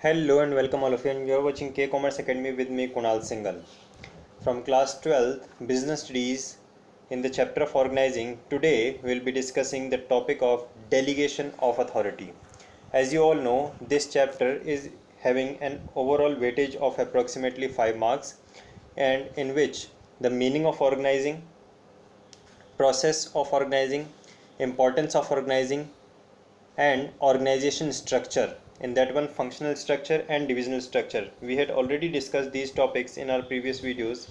Hello and welcome all of you, and you are watching K Commerce Academy with me Kunal Singhal. From class 12th Business Studies, in the chapter of organizing, today we will be discussing the topic of delegation of authority. As you all know, this chapter is having an overall weightage of approximately 5 marks, and in which the meaning of organizing, process of organizing, importance of organizing, and organization structure. In that one, functional structure and divisional structure. We had already discussed these topics in our previous videos.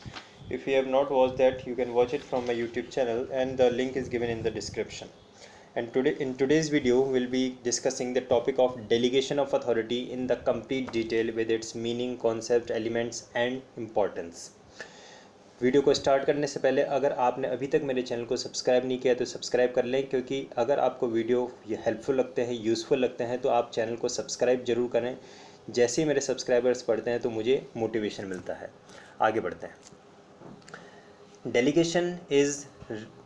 If you have not watched that, you can watch it from my YouTube channel, and the link is given in the description. And today, in today's video, we'll be discussing the topic of delegation of authority in the complete detail with its meaning, concept, elements and importance. Video को start करने से पहले अगर आपने अभी तक मेरे channel को सब्सक्राइब नहीं किया तो सब्सक्राइब कर लें, क्योंकि अगर आपको वीडियो ये हेल्पफुल लगते हैं, यूज़फुल लगते हैं, तो आप चैनल को सब्सक्राइब जरूर करें। जैसे ही मेरे सब्सक्राइबर्स बढ़ते हैं तो मुझे मोटिवेशन मिलता है। आगे बढ़ते हैं। Delegation is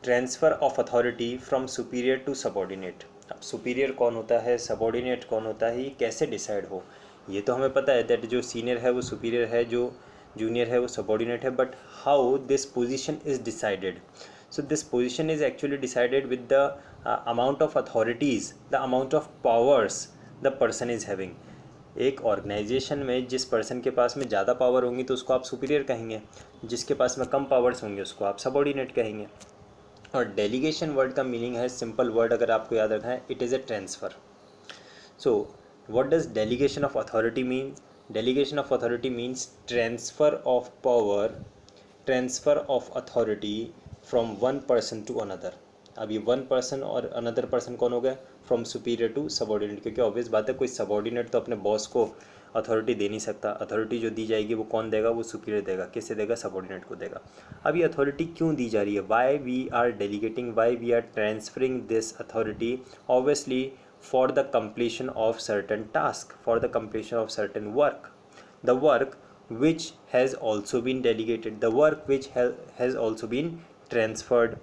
transfer of authority from superior to subordinate. अब सुपीरियर कौन होता है, सबॉर्डिनेट कौन होता है, ये कैसे डिसाइड हो, ये तो हमें पता है दैट जो सीनियर है वो सुपीरियर है, जो जूनियर है वो सबॉर्डिनेट है, but how this position is decided? So this position is actually decided with the amount of authorities, the amount of powers the person is having. एक ऑर्गेनाइजेशन में जिस पर्सन के पास में ज़्यादा पावर होंगी तो उसको आप सुपीरियर कहेंगे, जिसके पास में कम पावर्स होंगे उसको आप सबॉर्डिनेट कहेंगे। और डेलीगेशन वर्ड का मीनिंग है, सिंपल वर्ड अगर आपको याद रखना है, it is a transfer. So what does delegation of authority mean? Delegation of authority means transfer of power, transfer of authority from one person to another. अब ये one person और another person कौन हो गया? From superior to subordinate. क्योंकि obvious बात है, कोई सबॉर्डिनेट तो अपने बॉस को अथॉरिटी दे नहीं सकता। अथॉरिटी जो दी जाएगी वो कौन देगा? वो सुपीरियर देगा। किससे देगा? सबॉर्डिनेट को देगा। अब ये अथॉरिटी क्यों दी जा रही है? Why we are delegating, why we are transferring this authority? Obviously for the completion of certain task, for the completion of certain work, the work which has also been delegated, the work which has also been transferred.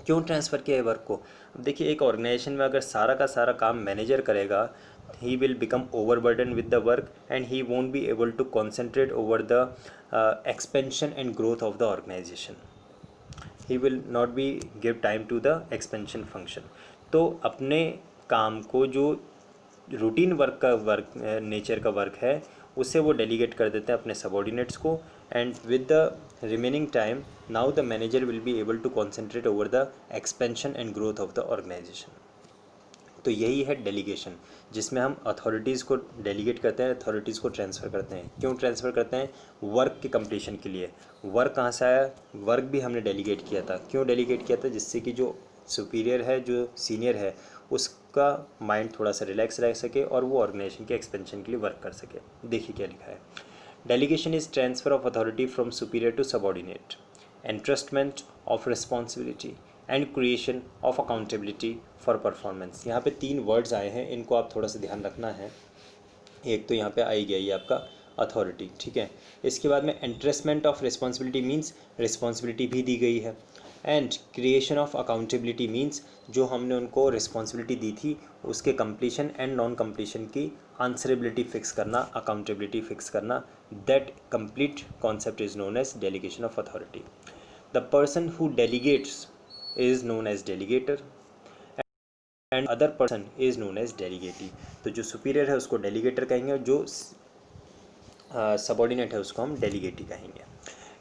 क्यों transfer किया है work को? अब देखिए, एक organisation में अगर सारा का सारा काम मैनेजर करेगा, he will become overburdened with the work and he won't be able to concentrate over the expansion and growth of the organization. He will not be give time to the expansion function. तो अपने काम को, जो routine work का work nature का work है, उससे वो डेलीगेट कर देते हैं अपने सबॉर्डिनेट्स को, and with the remaining time now the manager will be able to concentrate over the expansion and growth of the organisation. तो यही है डेलीगेशन, जिसमें हम अथॉरिटीज़ को डेलीगेट करते हैं, अथॉरिटीज़ को ट्रांसफ़र करते हैं। क्यों ट्रांसफ़र करते हैं? वर्क के कंप्लीशन के लिए। वर्क कहाँ से आया? वर्क भी हमने डेलीगेट किया था। क्यों डेलीगेट किया था? जिससे कि जो सुपीरियर है, जो सीनियर है, उसका माइंड थोड़ा सा रिलैक्स रह सके और वो ऑर्गेनाइजेशन के एक्सपेंशन के लिए वर्क कर सके। देखिए क्या लिखा है। Delegation is transfer of authority from superior to subordinate, entrustment of responsibility and creation of accountability for performance. यहाँ पे 3 वर्ड्स आए हैं, इनको आप थोड़ा सा ध्यान रखना है। एक तो यहाँ पे आई गया ये आपका अथॉरिटी, ठीक है। इसके बाद में entrustment of responsibility means responsibility भी दी गई है, and creation of accountability means जो हमने उनको रिस्पॉन्सिबिलिटी दी थी उसके कंप्लीशन एंड नॉन कंप्लीशन की आंसरेबिलिटी फिक्स करना, अकाउंटेबिलिटी फिक्स करना। That complete concept is known as delegation of authority. The person who delegates is known as delegator and other person is known as delegatee. तो जो superior है उसको delegator कहेंगे और जो सबॉर्डिनेट है उसको हम डेलीगेटी कहेंगे।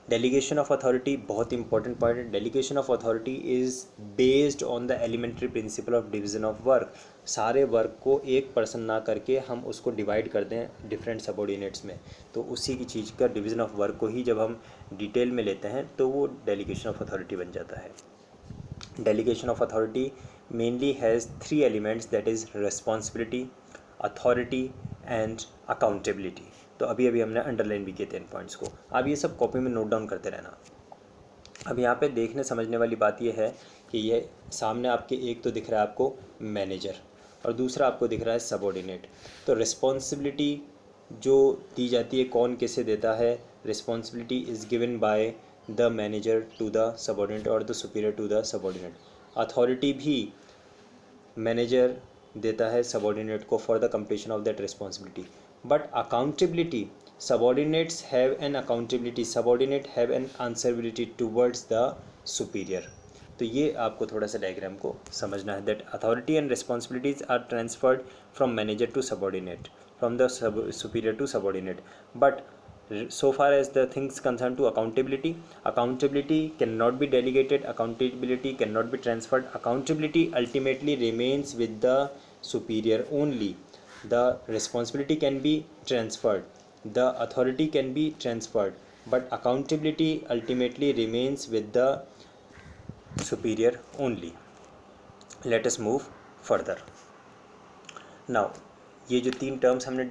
डेलीगेशन ऑफ अथॉरिटी बहुत इंपॉर्टेंट पॉइंट है। Delegation of authority is based on the elementary principle of division of work. सारे वर्क को एक पर्सन ना करके हम उसको डिवाइड कर दें डिफरेंट सबॉर्डिनेट्स में, तो उसी की चीज़ का डिवीज़न ऑफ वर्क को ही जब हम डिटेल में लेते हैं तो वो डेलीगेशन ऑफ अथॉरिटी बन जाता है। Delegation of authority mainly has 3 elements, that is responsibility, authority and accountability. तो अभी अभी हमने अंडरलाइन भी किए 3 पॉइंट्स को। अब ये सब कॉपी में नोट डाउन करते रहना। अब यहाँ पे देखने समझने वाली बात ये है कि ये सामने आपके एक तो दिख रहा है आपको मैनेजर और दूसरा आपको दिख रहा है सबॉर्डिनेट। तो रिस्पॉन्सिबिलिटी जो दी जाती है कौन किसे देता है? Responsibility is given by the manager to the subordinate और the superior to the subordinate. Authority भी मैनेजर देता है सबॉर्डिनेट को for the completion of that responsibility. but accountability, subordinates have an accountability, subordinate have an answerability towards the superior. तो ये आपको थोड़ा सा डायग्राम को समझना है, that authority and responsibilities are transferred from manager to subordinate, from the superior to subordinate, but so far as the things concerned to accountability cannot be delegated, accountability cannot be transferred, accountability ultimately remains with the superior only. The responsibility can be transferred, the authority can be transferred, but accountability ultimately remains with the superior only. Let us move further. Now ये जो 3 terms हमने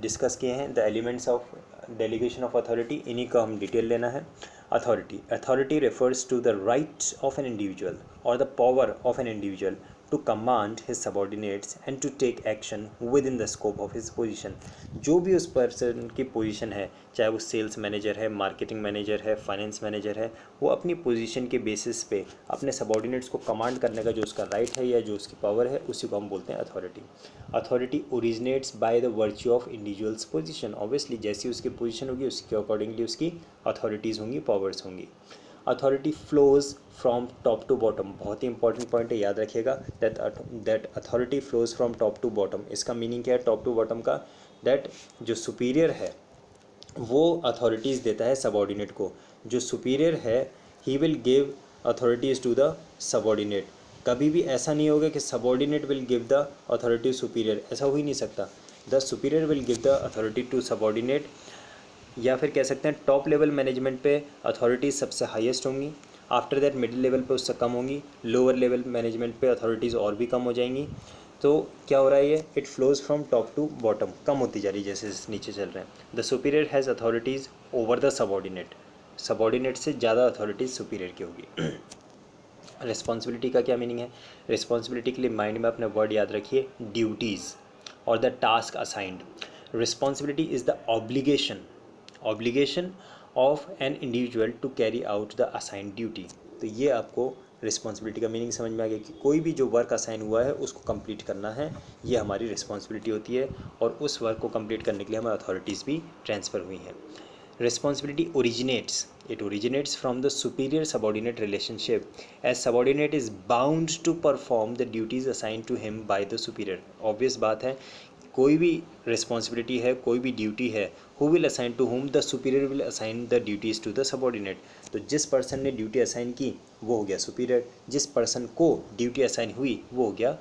discuss किए हैं, the elements of delegation of authority, इन्हीं का हम detail लेना है. Authority refers to the right of an individual और the power of an individual to command his subordinates and to take action within the scope of his position. जो भी उस person की पोजीशन है, चाहे वो सेल्स मैनेजर है, marketing manager है, फाइनेंस मैनेजर है, वो अपनी पोजीशन के बेसिस पे अपने सबॉर्डिनेट्स को कमांड करने का जो उसका राइट है या जो उसकी पावर है, उसी को हम बोलते हैं authority. Authority originates by the virtue of individuals position. Obviously जैसी उसकी पोजीशन होगी उसके अकॉर्डिंगली उसकी अथॉरिटीज़ होंगी, पावर्स होंगी. Authority flows from top to bottom. बहुत ही इंपॉर्टेंट पॉइंट है, याद रखिएगा, that authority flows from top to bottom. इसका मीनिंग क्या है टॉप टू बॉटम का? दैट जो सुपीरियर है वो अथॉरिटीज़ देता है सबॉर्डिनेट को. जो सुपीरियर है ही will give authorities to the subordinate. कभी भी ऐसा नहीं होगा कि subordinate will give the authority superior, ऐसा हो ही नहीं सकता. The superior will give the authority to subordinate, या फिर कह सकते हैं टॉप लेवल मैनेजमेंट पे अथॉरिटीज़ सबसे हाईएस्ट होंगी, आफ्टर दैट मिडिल लेवल पे उससे कम होंगी, लोअर लेवल मैनेजमेंट पे अथॉरिटीज़ और भी कम हो जाएंगी. तो क्या हो रहा है, ये it flows from top to bottom, कम होती जा रही है जैसे नीचे चल रहे हैं. The superior has authorities over the subordinate. Subordinate से ज़्यादा अथॉरिटीज़ सुपीरियर की होगी. रिस्पॉन्सिबिलिटी का क्या मीनिंग है? रिस्पॉन्सिबिलिटी के लिए माइंड में अपने वर्ड याद रखिए, ड्यूटीज़ और the task assigned. Responsibility is the obligation of an individual to carry out the assigned duty. तो ये आपको रिस्पॉन्सिबिलिटी का मीनिंग समझ में आ गया कि कोई भी जो वर्क असाइन हुआ है उसको कंप्लीट करना है, ये हमारी रिस्पॉन्सिबिलिटी होती है, और उस वर्क को कंप्लीट करने के लिए हमें अथॉरिटीज़ भी ट्रांसफ़र हुई हैं. Responsibility originates from the superior subordinate relationship, as subordinate is bound to perform the duties assigned to him by the superior. Obvious बात है, कोई भी रिस्पॉन्सिबिलिटी है, कोई भी ड्यूटी है, who will assign to whom, the superior will assign the duties to the subordinate. तो जिस पर्सन ने ड्यूटी असाइन की वो हो गया सुपीरियर, जिस पर्सन को ड्यूटी असाइन हुई वो हो गया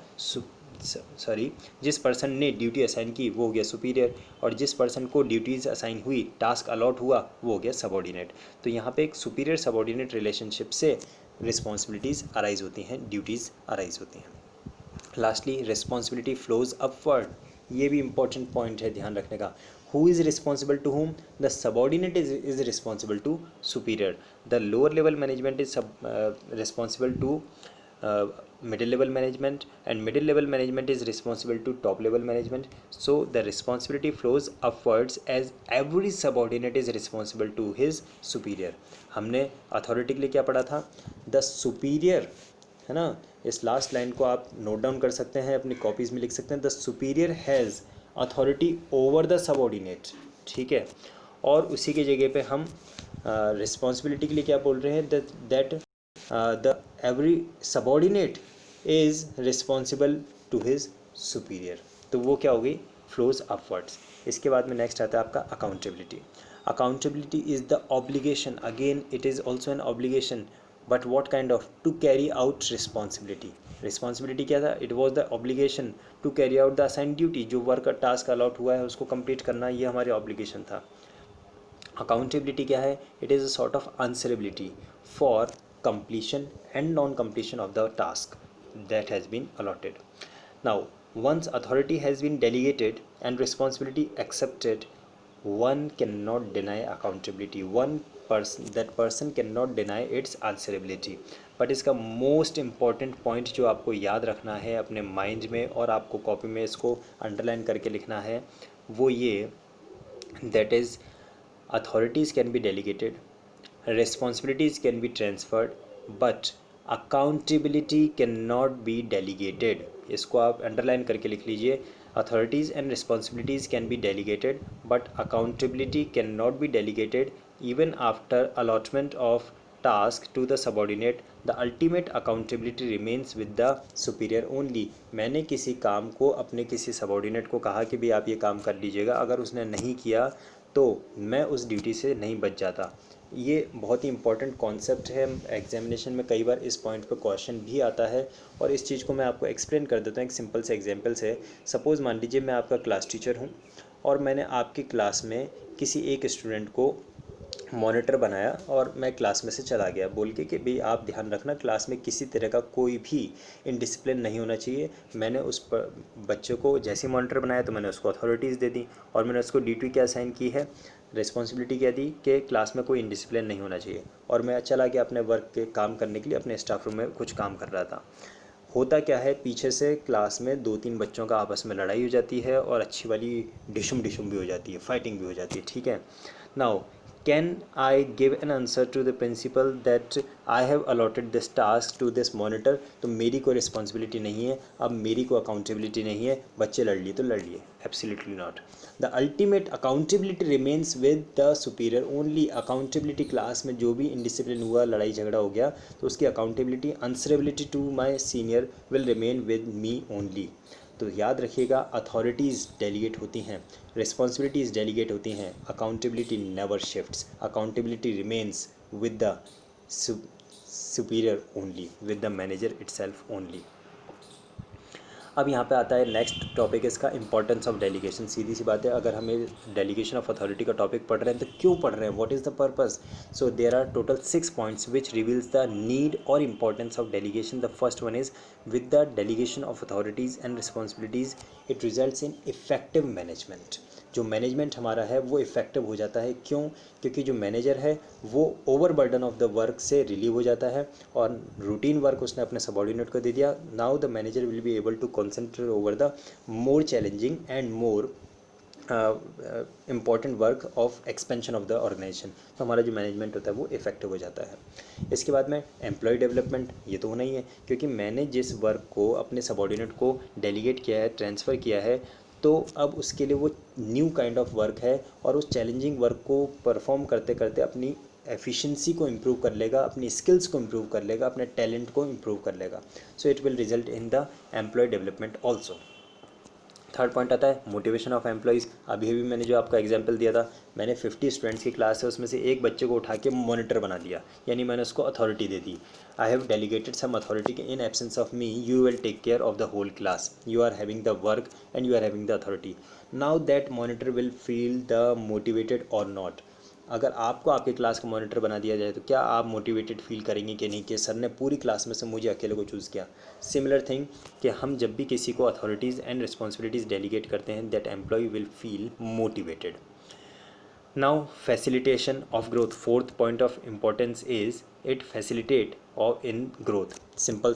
जिस पर्सन ने ड्यूटी असाइन की वो हो गया सुपीरियर, और जिस पर्सन को ड्यूटीज़ असाइन हुई, टास्क अलॉट हुआ, वो हो गया सबॉर्डिनेट. तो यहाँ पे एक सुपीरियर सबॉर्डिनेट रिलेशनशिप से रिस्पॉन्सिबिलिटीज़ अराइज होती हैं, ड्यूटीज़ अराइज होती हैं. Lastly responsibility flows upward. ये भी इंपॉर्टेंट पॉइंट है ध्यान रखने का. Who is responsible to whom? The subordinate is responsible to superior. The lower level management is responsible to middle level management, and middle level management is responsible to top level management. So the responsibility flows upwards as every subordinate is responsible to his superior. हमने authority के लिए क्या पढ़ा था? The superior, है ना. इस last line को आप नोट डाउन कर सकते हैं, अपनी कॉपीज़ में लिख सकते हैं. The superior has authority over the subordinate. ठीक है, और उसी की जगह पे हम रिस्पॉन्सिबिलिटी के लिए क्या बोल रहे हैं? That the every subordinate is responsible to his superior. तो वो क्या होगी? Flows upwards. इसके बाद में नेक्स्ट आता है आपका accountability. Accountability is the obligation, again it is also an obligation, but what kind of? To carry out responsibility. Responsibility क्या था? It was the obligation to carry out the assign duty. जो work task allot हुआ है उसको complete करना, ये हमारी obligation था. अकाउंटेबिलिटी क्या है? It is a sort of answerability for completion and non-completion of the task that has been allotted. Now, once authority has been delegated and responsibility accepted, one cannot deny accountability. That person cannot deny its answerability. But इसका most important point जो आपको याद रखना है अपने mind में, और आपको कॉपी में इसको अंडरलाइन करके लिखना है, वो ये, that is authorities can be delegated, responsibilities can be transferred, but accountability cannot be delegated. इसको आप अंडरलाइन करके लिख लीजिए. Authorities and responsibilities can be delegated, but accountability cannot be delegated. Even after allotment of task to the subordinate, the ultimate accountability remains with the superior only. मैंने किसी काम को अपने किसी सबॉर्डिनेट को कहा कि भाई आप ये काम कर लीजिएगा, अगर उसने नहीं किया तो मैं उस ड्यूटी से नहीं बच जाता। ये बहुत ही इंपॉर्टेंट कॉन्सेप्ट है, एग्जामिनेशन में कई बार इस पॉइंट पे क्वेश्चन भी आता है, और इस चीज़ को मैं आपको एक्सप्लेन कर देता हूँ एक सिंपल से एग्जांपल से। सपोज़ मान लीजिए मैं आपका क्लास टीचर हूँ और मैंने आपकी क्लास में किसी एक स्टूडेंट को मॉनिटर बनाया और मैं क्लास में से चला गया बोल के भाई आप ध्यान रखना क्लास में किसी तरह का कोई भी इनडिसिप्लिन नहीं होना चाहिए। मैंने उस पर बच्चे को जैसे मॉनिटर बनाया तो मैंने उसको अथॉरिटीज़ दे दी और मैंने उसको ड्यूटी क्या असाइन की है, रिस्पॉन्सिबिलिटी क्या दी कि क्लास में कोई इनडिसिप्लिन नहीं होना चाहिए, और मैं चला गया अपने वर्क के काम करने के लिए, अपने स्टाफ रूम में कुछ काम कर रहा था। होता क्या है, पीछे से क्लास में 2-3 बच्चों का आपस में लड़ाई हो जाती है और अच्छी वाली डिशुम डिशुम भी हो जाती है, फाइटिंग भी हो जाती है, ठीक है। Now can I give an answer to the principal that I have allotted this task to this monitor? तो मेरी कोई रिस्पॉन्सिबिलिटी नहीं है, अब मेरी कोई अकाउंटेबिलिटी नहीं है, बच्चे लड़ लिए तो लड़ लिए, absolutely not. The ultimate accountability remains with the superior only. Accountability class में जो भी इनडिसिप्लिन हुआ, लड़ाई झगड़ा हो गया, तो उसकी accountability, answerability to my senior will remain with me only. तो याद रखिएगा, अथॉरिटीज़ डेलीगेट होती हैं, रिस्पॉन्सिबिलिटीज़ डेलीगेट होती हैं, accountability never shifts, accountability remains with the superior only, with the manager itself only. अब यहाँ पे आता है नेक्स्ट टॉपिक इसका, इंपॉर्टेंस ऑफ डेलीगेशन। सीधी सी बात है, अगर हमें डेलीगेशन ऑफ अथॉरिटी का टॉपिक पढ़ रहे हैं तो क्यों पढ़ रहे हैं, what is the purpose? So there are total 6 points which reveals the need और importance of delegation. The first one is with the delegation of authorities and responsibilities it results in effective management. जो management हमारा है वो effective हो जाता है। क्यों? क्योंकि जो मैनेजर है वो over burden of the work से रिलीव हो जाता है और रूटीन वर्क उसने अपने सबॉर्डिनेट को दे दिया। Now the manager will be able to concentrate over the more challenging and more important work of expansion of the organisation. तो हमारा जो मैनेजमेंट होता है वो इफेक्टिव हो जाता है। इसके बाद में एम्प्लॉय डेवलपमेंट, ये तो होना ही है, क्योंकि मैंने जिस वर्क को अपने सबॉर्डिनेट को डेलीगेट किया है, ट्रांसफ़र किया है, तो अब उसके लिए वो न्यू काइंड ऑफ वर्क है और उस चैलेंजिंग वर्क को परफॉर्म करते करते अपनी एफिशिएंसी को इम्प्रूव कर लेगा, अपनी स्किल्स को इम्प्रूव कर लेगा, अपने टैलेंट को इम्प्रूव कर लेगा। So it will result in the employ development also. Third point आता है मोटिवेशन ऑफ एम्प्लॉयज़। अभी अभी मैंने जो आपका एग्जांपल दिया था, मैंने 50 स्टूडेंट्स की क्लास है, उसमें से एक बच्चे को उठा के मॉनिटर बना दिया, यानी मैंने उसको अथॉरिटी दे दी। I have delegated some authority, in absence of me you will take care of the whole class, you are having the work and you are having the authority. Now that monitor will feel the motivated और not. अगर आपको आपके class का monitor बना दिया जाए तो क्या आप मोटिवेटेड फील करेंगे कि नहीं, कि सर ने पूरी क्लास में से मुझे अकेले को चूज़ किया। सिमिलर थिंग कि हम जब भी किसी को अथॉरिटीज़ एंड रिस्पॉन्सिबिलिटीज़ डेलीगेट करते हैं, that employ will feel motivated. Now facilitation of growth, fourth point of importance is it facilitate और इन ग्रोथ। सिंपल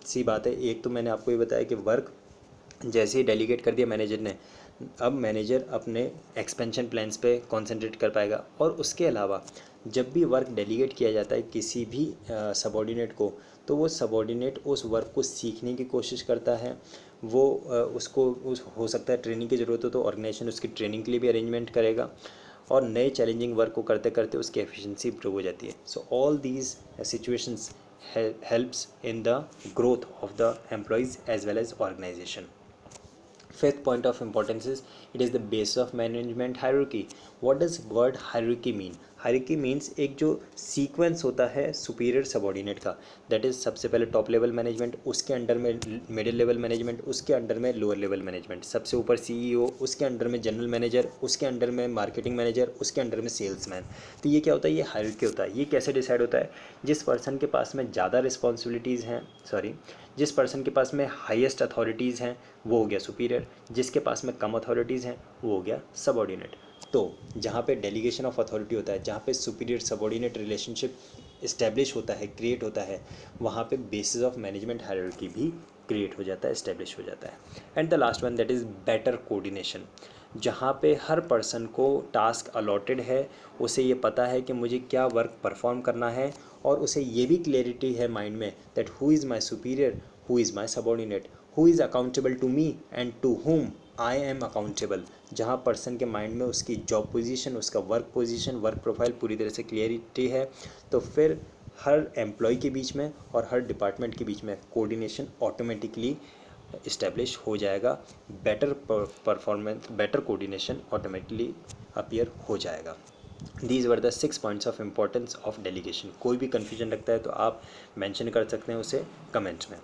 सी बात है, एक तो मैंने आपको ये बताया कि वर्क जैसे ही डेलीगेट कर दिया मैनेजर ने, अब मैनेजर अपने एक्सपेंशन प्लान्स पे कंसंट्रेट कर पाएगा। और उसके अलावा जब भी वर्क डेलीगेट किया जाता है किसी भी सबॉर्डिनेट को, तो वो सबॉर्डिनेट उस वर्क को सीखने की कोशिश करता है। वो हो सकता है ट्रेनिंग की ज़रूरत हो तो ऑर्गेनाइजेशन उसकी ट्रेनिंग के लिए भी अरेंजमेंट करेगा, और नए चैलेंजिंग वर्क को करते करते उसकी एफिशिएंसी इंप्रूव हो जाती है। So all these situations helps in the growth of the employees as well as organization. Fifth point of importance is it is the base of management hierarchy. What does word hierarchy mean? Hierarchy means एक जो sequence होता है superior subordinate का, that is सबसे पहले top level management, उसके under में middle level management, उसके अंडर में लोअर लेवल मैनेजमेंट, सबसे ऊपर सीईओ, उसके अंडर में जनरल मैनेजर, उसके अंडर में मार्केटिंग मैनेजर, उसके अंडर में सेल्समैन। तो ये क्या होता है, ये हायरार्की होता है। ये कैसे डिसाइड होता है? जिस पर्सन के पास में ज़्यादा रिस्पॉन्सिबिलिटीज़ हैं, जिस पर्सन के पास में हाईएस्ट अथॉरिटीज़ हैं वो हो गया सुपीरियर, जिसके पास में कम अथॉरिटीज़ हैं वो हो गया सबॉर्डिनेट। तो जहाँ पे डेलीगेशन ऑफ अथॉरिटी होता है, जहाँ पे सुपीरियर सबॉर्डिनेट रिलेशनशिप इस्टेब्लिश होता है, क्रिएट होता है, वहाँ पे बेसिस ऑफ मैनेजमेंट हायरार्की भी क्रिएट हो जाता है, इस्टेब्लिश हो जाता है। And the last one that is better coordination. जहाँ पे हर पर्सन को टास्क अलॉटेड है, उसे ये पता है कि मुझे क्या वर्क परफॉर्म करना है, और उसे ये भी क्लैरिटी है माइंड में that who is my superior, who is my subordinate, who is accountable to me and to whom I am accountable, जहाँ पर्सन के माइंड में उसकी जॉब पोजीशन, उसका वर्क पोजीशन, वर्क प्रोफाइल पूरी तरह से क्लियरिटी है, तो फिर हर एम्प्लॉय के बीच में और हर डिपार्टमेंट के बीच में कोऑर्डिनेशन ऑटोमेटिकली इस्टेब्लिश हो जाएगा, better performance, better coordination automatically appear हो जाएगा। These were the 6 points of importance of delegation. कोई भी कन्फ्यूजन लगता है तो आप मेंशन कर सकते हैं उसे कमेंट में।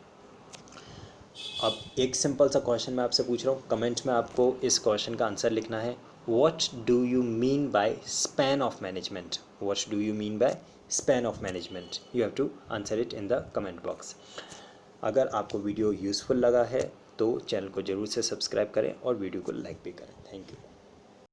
अब एक सिंपल सा क्वेश्चन मैं आपसे पूछ रहा हूँ, कमेंट में आपको इस क्वेश्चन का आंसर लिखना है। What do you mean by span of management? What do you mean by span of management? You have to answer it in the comment box. अगर आपको वीडियो यूज़फुल लगा है तो चैनल को ज़रूर से सब्सक्राइब करें और वीडियो को लाइक भी करें। Thank you.